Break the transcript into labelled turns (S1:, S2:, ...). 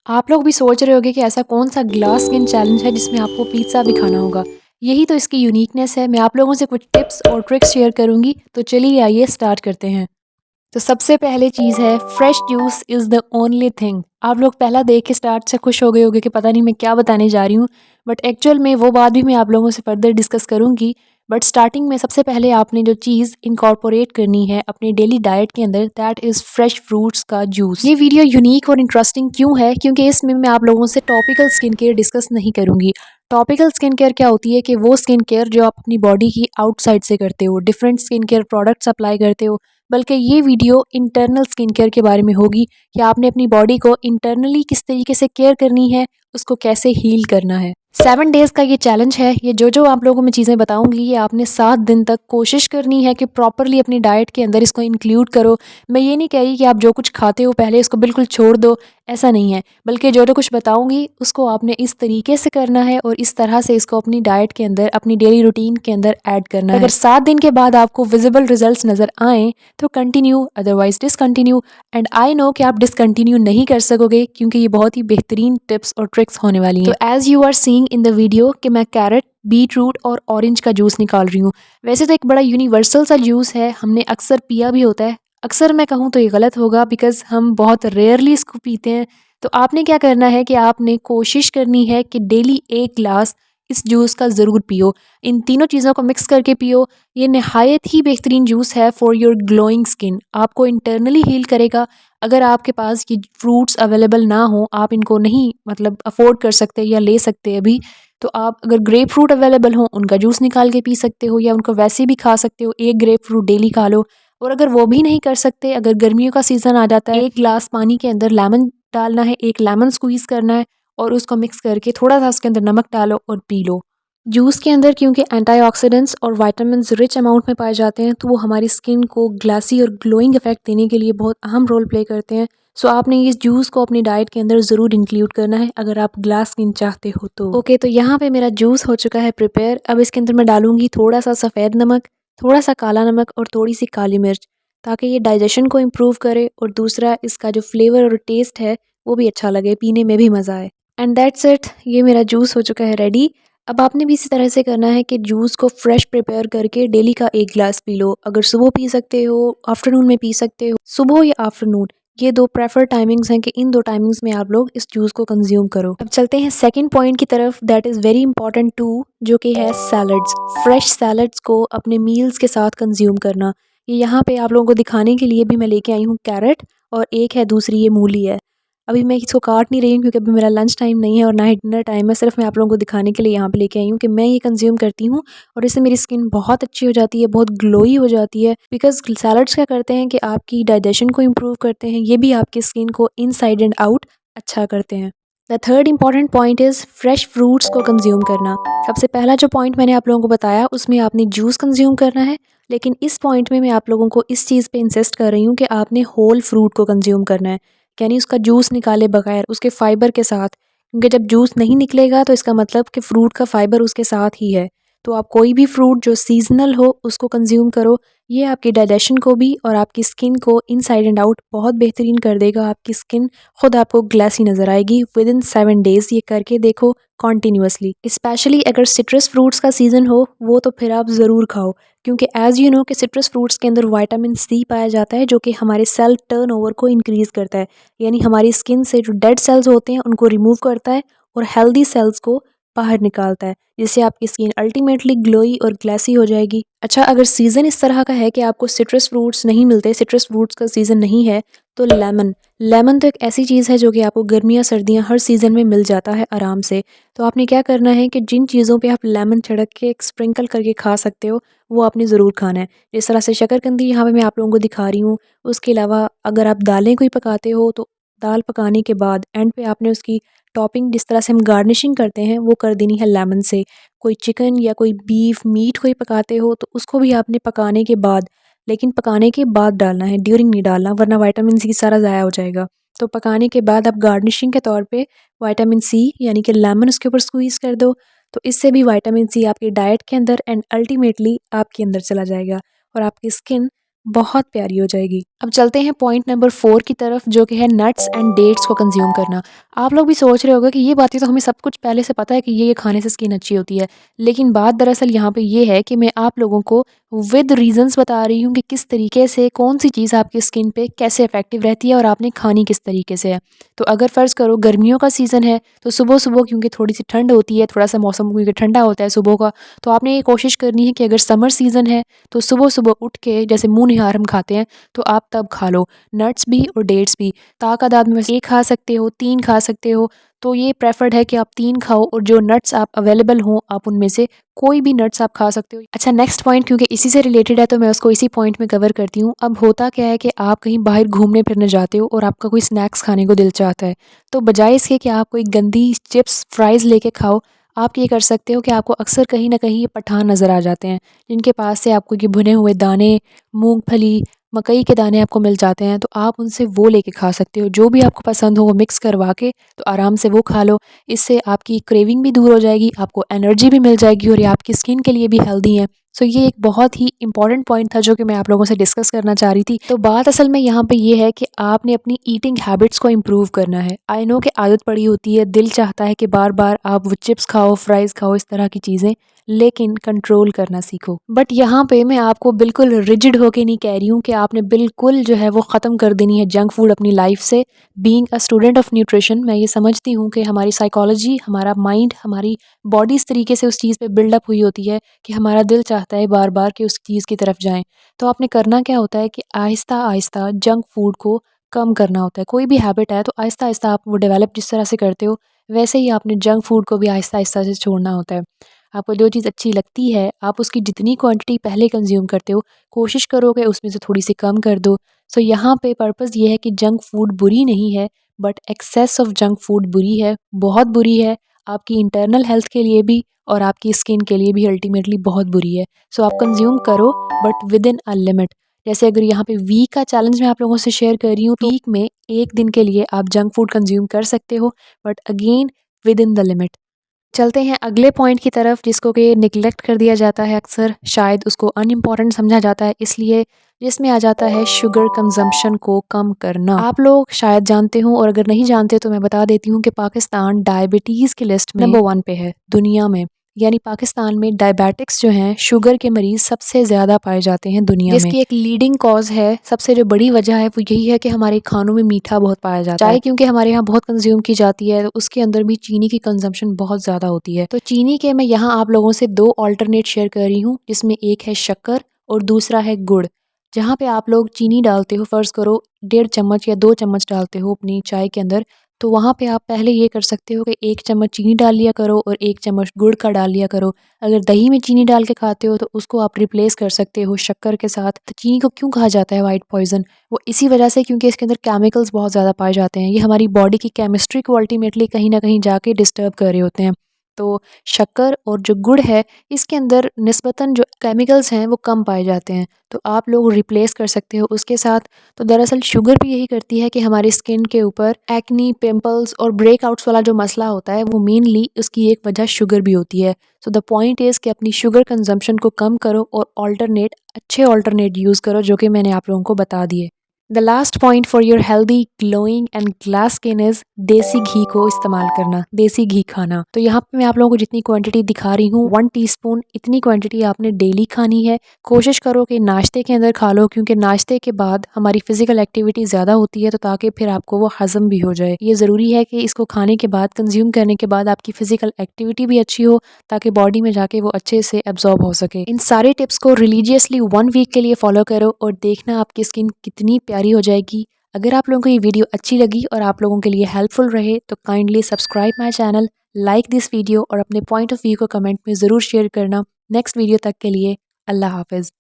S1: आप लोग भी सोच रहे होंगे कि ऐसा कौन सा ग्लास स्किन चैलेंज है जिसमें आपको पिज़्ज़ा भी खाना होगा। यही तो इसकी यूनिकनेस है। मैं आप लोगों से कुछ टिप्स और ट्रिक्स शेयर करूँगी, तो चलिए आइए स्टार्ट करते हैं। तो सबसे पहले चीज़ है, fresh juice is the only thing. आप लोग पहला देख के स्टार्ट से खुश हो गए होंगे कि पता नहीं मैं क्या बताने जा रही हूँ, बट एक्चुअल में वो बात भी मैं आप लोगों से फर्दर डिस्कस करूँगी। बट स्टार्टिंग में सबसे पहले आपने जो चीज़ इनकॉर्पोरेट करनी है अपनी डेली डाइट के अंदर, दैट इज़ फ्रेश फ्रूट्स का जूस। ये वीडियो यूनिक और इंटरेस्टिंग क्यों है? क्योंकि इसमें मैं आप लोगों से टॉपिकल स्किन केयर डिस्कस नहीं करूँगी। टॉपिकल स्किन केयर क्या होती है कि वो स्किन केयर जो आप अपनी बॉडी की आउटसाइड से करते हो, different skin care products apply करते हो। बल्कि ये वीडियो इंटरनल स्किन केयर के बारे में होगी कि आपने अपनी बॉडी को इंटरनली किस तरीके से केयर करनी है, उसको कैसे हील करना है। 7 डेज़ का ये चैलेंज है। ये जो आप लोगों में चीज़ें बताऊंगी, ये आपने 7 दिन तक कोशिश करनी है कि प्रॉपरली अपनी डाइट के अंदर इसको इंक्लूड करो। मैं ये नहीं कह रही कि आप जो कुछ खाते हो पहले इसको बिल्कुल छोड़ दो, ऐसा नहीं है। बल्कि जो कुछ बताऊंगी उसको आपने इस तरीके से करना है और इस तरह से इसको अपनी डाइट के अंदर, अपनी डेली रूटीन के अंदर ऐड करना है। अगर 7 दिन के बाद आपको विजिबल रिजल्ट्स नज़र आएँ तो continue, otherwise discontinue. And I know कि आप डिसकंटिन्यू नहीं कर सकोगे क्योंकि ये बहुत ही बेहतरीन टिप्स और ट्रिक्स होने वाली हैं। तो as you are seeing in the video कि मैं कैरेट, बीट रूट और ऑरेंज का जूस निकाल रही हूँ। वैसे तो एक बड़ा यूनिवर्सल सा जूस है, हमने अक्सर पिया भी होता है। अक्सर मैं कहूँ तो ये गलत होगा बिकॉज हम बहुत रेयरली इसको पीते हैं। तो आपने क्या करना है कि आपने कोशिश करनी है कि डेली 1 ग्लास इस जूस का ज़रूर पियो। इन तीनों चीज़ों को मिक्स करके पियो। ये नहायत ही बेहतरीन जूस है फॉर योर ग्लोइंग स्किन। आपको इंटरनली हील करेगा। अगर आपके पास ये फ्रूट्स अवेलेबल ना हो, आप इनको नहीं मतलब अफोर्ड कर सकते या ले सकते अभी, तो आप अगर ग्रेप फ्रूट अवेलेबल हो उनका जूस निकाल के पी सकते हो या उनको वैसे भी खा सकते हो। 1 ग्रेप फ्रूट डेली खा लो। और अगर वो भी नहीं कर सकते, अगर गर्मियों का सीज़न आ जाता है, 1 ग्लास पानी के अंदर लेमन डालना है, 1 लेमन स्क्वीज़ करना है और उसको मिक्स करके थोड़ा सा उसके अंदर नमक डालो और पी लो। जूस के अंदर क्योंकि एंटीऑक्सीडेंट्स और विटामिन्स रिच अमाउंट में पाए जाते हैं, तो वो हमारी स्किन को ग्लासी और ग्लोइंग इफेक्ट देने के लिए बहुत अहम रोल प्ले करते हैं। सो आपने इस जूस को अपनी डाइट के अंदर ज़रूर इंक्लूड करना है अगर आप ग्लास स्किन चाहते हो तो। ओके, तो यहाँ पे मेरा जूस हो चुका है प्रिपेयर। अब इसके अंदर मैं डालूंगी थोड़ा सा सफ़ेद नमक, थोड़ा सा काला नमक और थोड़ी सी काली मिर्च, ताकि ये डाइजेशन को इम्प्रूव करे और दूसरा इसका जो फ्लेवर और टेस्ट है वो भी अच्छा लगे, पीने में भी मज़ा आए। एंड दैट्स इट, ये मेरा जूस हो चुका है रेडी। अब आपने भी इसी तरह से करना है कि जूस को फ्रेश प्रिपेयर करके डेली का 1 ग्लास पी लो। अगर सुबह पी सकते हो, आफ्टरनून में पी सकते हो, सुबह या आफ्टरनून, ये 2 प्रेफर टाइमिंग्स हैं कि इन 2 टाइमिंग्स में आप लोग इस जूस को कंज्यूम करो। अब चलते हैं सेकंड पॉइंट की तरफ, that is very important to, जो कि है सैलड्स। फ्रेश सैलड्स को अपने मील्स के साथ कंज्यूम करना। ये यहाँ पे आप लोगों को दिखाने के लिए भी मैं लेके आई हूँ कैरेट, और एक है दूसरी ये मूली है। अभी मैं इसको काट नहीं रही हूँ क्योंकि अभी मेरा लंच टाइम नहीं है और ना ही डिनर टाइम है। सिर्फ मैं आप लोगों को दिखाने के लिए यहाँ पे लेके आई हूँ कि मैं ये कंज्यूम करती हूँ और इससे मेरी स्किन बहुत अच्छी हो जाती है, बहुत ग्लोई हो जाती है। बिकॉज सैलड्स क्या करते हैं कि आपकी डाइजेशन को इम्प्रूव करते हैं, ये भी आपकी स्किन को इनसाइड एंड आउट अच्छा करते हैं। The third important point is fresh fruits को कंज्यूम करना। सबसे पहला जो पॉइंट मैंने आप लोगों को बताया उसमें आपने जूस कंज्यूम करना है, लेकिन इस पॉइंट में मैं आप लोगों को इस चीज़ पे इंसिस्ट कर रही हूँ कि आपने होल फ्रूट को कंज्यूम करना है, यानी उसका जूस निकाले बगैर, उसके फाइबर के साथ। क्योंकि जब जूस नहीं निकलेगा तो इसका मतलब कि फ्रूट का फाइबर उसके साथ ही है। तो आप कोई भी फ्रूट जो सीजनल हो उसको कंज्यूम करो। ये आपकी डाइजेशन को भी और आपकी स्किन को इनसाइड एंड आउट बहुत बेहतरीन कर देगा। आपकी स्किन खुद आपको ग्लेसी नज़र आएगी विद इन 7 डेज़। ये करके देखो कॉन्टीन्यूसली। स्पेशली अगर सिट्रस फ्रूट्स का सीज़न हो वो तो फिर आप ज़रूर खाओ, क्योंकि एज़ यू नो कि सिट्रस फ्रूट्स के अंदर विटामिन सी पाया जाता है जो कि हमारे सेल टर्नओवर को इंक्रीज़ करता है, यानी हमारी स्किन से जो डेड सेल्स होते हैं उनको रिमूव करता है और हेल्दी सेल्स को बाहर निकालता है, जिससे आपकी स्किन अल्टीमेटली ग्लोई और ग्लेसी हो जाएगी। अच्छा, अगर सीज़न इस तरह का है कि आपको सिट्रस फ्रूट्स नहीं मिलते, सिट्रस फ्रूट्स का सीज़न नहीं है, तो लेमन तो एक ऐसी चीज़ है जो कि आपको गर्मियाँ सर्दियाँ हर सीज़न में मिल जाता है आराम से। तो आपने क्या करना है कि जिन चीज़ों पे आप लेमन छिड़क के स्प्रिंकल करके खा सकते हो वो आपने ज़रूर खाना है। जिस तरह से शकरकंदी यहाँ पे मैं आप लोगों को दिखा रही हूँ। उसके अलावा अगर आप दालें कोई पकाते हो तो दाल पकाने के बाद एंड पे आपने उसकी टॉपिंग, जिस तरह से हम गार्निशिंग करते हैं, वो कर देनी है लेमन से। कोई चिकन या कोई बीफ मीट कोई पकाते हो तो उसको भी आपने पकाने के बाद, लेकिन पकाने के बाद डालना है, ड्यूरिंग नहीं डालना वरना विटामिन सी सारा ज़ाया हो जाएगा। तो पकाने के बाद आप गार्निशिंग के तौर पे विटामिन सी यानी कि लेमन उसके ऊपर स्क्वीज़ कर दो। तो इससे भी विटामिन सी आपकी डाइट के अंदर एंड अल्टीमेटली आपके अंदर चला जाएगा और आपकी स्किन बहुत प्यारी हो जाएगी। अब चलते हैं पॉइंट नंबर 4 की तरफ, जो कि है नट्स एंड डेट्स को कंज्यूम करना। आप लोग भी सोच रहे होंगे कि ये बातें तो हमें सब कुछ पहले से पता है कि ये खाने से स्किन अच्छी होती है, लेकिन बात दरअसल यहाँ पे ये है कि मैं आप लोगों को विद रीज़न्स बता रही हूँ कि किस तरीके से कौन सी चीज़ आपकी स्किन पे कैसे इफेक्टिव रहती है और आपने खानी किस तरीके से है। तो अगर फ़र्ज़ करो गर्मियों का सीज़न है, तो सुबह-सुबह क्योंकि थोड़ी-सी ठंड होती है, थोड़ा-सा मौसम क्योंकि ठंडा होता है सुबह का, तो आपने ये कोशिश करनी है कि अगर समर सीज़न है, तो सुबह-सुबह उठ के जैसे मुँह निहार हम खाते हैं, तो आप तब खा लो, नट्स भी और डेट्स भी। तादाद में 1 खा सकते हो, 3 खा सकते हो, तो ये प्रेफर्ड है कि आप 3 खाओ और जो नट्स आप अवेलेबल हों, आप उनमें से कोई भी नट्स आप खा सकते हो। अच्छा, नेक्स्ट पॉइंट क्योंकि इसी से रिलेटेड है, तो मैं उसको इसी पॉइंट में कवर करती हूँ। अब होता क्या है कि आप कहीं बाहर घूमने-फिरने जाते हो और आपका कोई स्नैक्स खाने को दिल चाहता है, तो बजाय इसके कि आप कोई गंदी चिप्स, फ्राइज़ लेके खाओ, आप ये कर सकते हो कि आपको अक्सर कहीं न कहीं ये पठान नज़र आ जाते हैं, जिनके पास से आपको ये भुने हुए दाने, मूँगफली, मकई के दाने आपको मिल जाते हैं, तो आप उनसे वो लेके खा सकते हो। जो भी आपको पसंद हो वो मिक्स करवा के तो आराम से वो खा लो। इससे आपकी क्रेविंग भी दूर हो जाएगी, आपको एनर्जी भी मिल जाएगी और ये आपकी स्किन के लिए भी हेल्दी है। सो ये एक बहुत ही इंपॉर्टेंट पॉइंट था जो कि मैं आप लोगों से डिस्कस करना चाह रही थी। तो बात असल में यहाँ पे ये है कि आपने अपनी ईटिंग हैबिट्स को इम्प्रूव करना है। आई नो कि आदत पड़ी होती है, दिल चाहता है कि बार-बार आप वो चिप्स खाओ, फ्राइज़ खाओ, इस तरह की चीज़ें, लेकिन कंट्रोल करना सीखो। बट यहाँ पे मैं आपको बिल्कुल रिजिड होके नहीं कह रही हूँ कि आपने बिल्कुल जो है वो ख़त्म कर देनी है जंक फूड अपनी लाइफ से। Being a student of nutrition, मैं ये समझती हूँ कि हमारी साइकोलॉजी, हमारा माइंड, हमारी बॉडी इस तरीके से उस चीज़ पे बिल्डअप हुई होती है कि हमारा दिल चाहता है बार-बार कि उस चीज़ की तरफ जाएँ। तो आपने करना क्या होता है कि आहिस्ता-आहिस्ता जंक फूड को कम करना होता है। कोई भी हैबिट है तो आहिस्ता-आहिस्ता आप वो डेवलप जिस तरह से करते हो, वैसे ही आपने जंक फूड को भी आहिस्ता-आहिस्ता से छोड़ना होता है। आपको जो चीज़ अच्छी लगती है, आप उसकी जितनी क्वांटिटी पहले कंज़्यूम करते हो, कोशिश करो कि उसमें से थोड़ी-सी कम कर दो। सो यहाँ पे पर्पज़ ये है कि जंक फूड बुरी नहीं है, but excess of junk food बुरी है, बहुत बुरी है, आपकी इंटरनल हेल्थ के लिए भी और आपकी स्किन के लिए भी अल्टीमेटली बहुत बुरी है। सो आप कंज़्यूम करो बट विदिन अ लिमिट। जैसे अगर यहाँ पे वीक का चैलेंज मैं आप लोगों से शेयर कर रही हूँ, तो वीक में 1 दिन के लिए आप जंक फूड कंज़्यूम कर सकते हो, but again within the limit. चलते हैं अगले पॉइंट की तरफ, जिसको कि निग्लेक्ट कर दिया जाता है अक्सर, शायद उसको अनइम्पॉर्टेंट समझा जाता है इसलिए, जिसमें आ जाता है शुगर कंजम्पशन को कम करना। आप लोग शायद जानते हो और अगर नहीं जानते तो मैं बता देती हूँ कि पाकिस्तान डायबिटीज़ की लिस्ट में नंबर 1 पे है दुनिया में। यानी पाकिस्तान में डायबिटिक्स जो हैं, शुगर के मरीज़ सबसे ज़्यादा पाए जाते हैं दुनिया में। जिसकी एक लीडिंग कॉज़ है, सबसे जो बड़ी वजह है वो यही है कि हमारे खानों में मीठा बहुत पाया जाता है। चाय क्योंकि हमारे यहाँ बहुत कंज़्यूम की जाती है, तो उसके अंदर भी चीनी की कंज़म्पशन बहुत ज़्यादा होती है। तो चीनी के मैं यहाँ आप लोगों से 2 अल्टरनेट शेयर कर रही हूँ, जिसमें एक है शक्कर और दूसरा है गुड़। जहाँ पे आप लोग चीनी डालते हो, फ़र्ज़ करो 1.5 चम्मच या 2 चम्मच डालते हो अपनी चाय के अंदर, तो वहाँ पे आप पहले ये कर सकते हो कि 1 चम्मच चीनी डाल लिया करो और 1 चम्मच गुड़ का डाल लिया करो। अगर दही में चीनी डाल के खाते हो तो उसको आप रिप्लेस कर सकते हो शक्कर के साथ। तो चीनी को क्यों कहा जाता है व्हाइट पॉइज़न? वो इसी वजह से क्योंकि इसके अंदर केमिकल्स बहुत ज़्यादा पाए जाते हैं। ये हमारी बॉडी की केमिस्ट्री को अल्टीमेटली कहीं न कहीं जाके डिस्टर्ब कर रहे होते हैं। तो शक्कर और जो गुड़ है, इसके अंदर निस्बतन जो केमिकल्स हैं वो कम पाए जाते हैं, तो आप लोग रिप्लेस कर सकते हो उसके साथ। तो दरअसल शुगर भी यही करती है कि हमारी स्किन के ऊपर एक्नी, पिंपल्स और ब्रेकआउट्स वाला जो मसला होता है, वो मेनली उसकी एक वजह शुगर भी होती है। सो द पॉइंट इज़ कि अपनी शुगर कंजम्पशन को कम करो और अच्छे ऑल्टरनेट यूज़ करो, जो कि मैंने आप लोगों को बता दिए। The last point for your healthy glowing and glass skin is देसी घी को इस्तेमाल करना, देसी घी खाना। तो यहाँ पे मैं आप लोगों को जितनी क्वांटिटी दिखा रही हूँ, 1 टीस्पून, इतनी क्वांटिटी आपने डेली खानी है। कोशिश करो कि नाश्ते के अंदर खा लो, क्योंकि नाश्ते के बाद हमारी फिजिकल एक्टिविटी ज़्यादा होती है, तो ताकि फिर आपको वो हज़म भी हो जाए। ये ज़रूरी है कि इसको खाने के बाद, कंज्यूम करने के बाद आपकी फिजिकल एक्टिविटी भी अच्छी हो, ताकि बॉडी में जाके वो अच्छे से एब्जॉर्ब हो सके। इन सारे टिप्स को रिलीजियसली 1 वीक के लिए फॉलो करो और देखना आपकी स्किन कितनी प्यारी हो जाएगी। अगर आप लोगों को ये वीडियो अच्छी लगी और आप लोगों के लिए हेल्पफुल रहे, तो kindly subscribe my channel, like this video और अपने पॉइंट ऑफ व्यू को कमेंट में ज़रूर शेयर करना। नेक्स्ट वीडियो तक के लिए अल्लाह हाफ़िज़।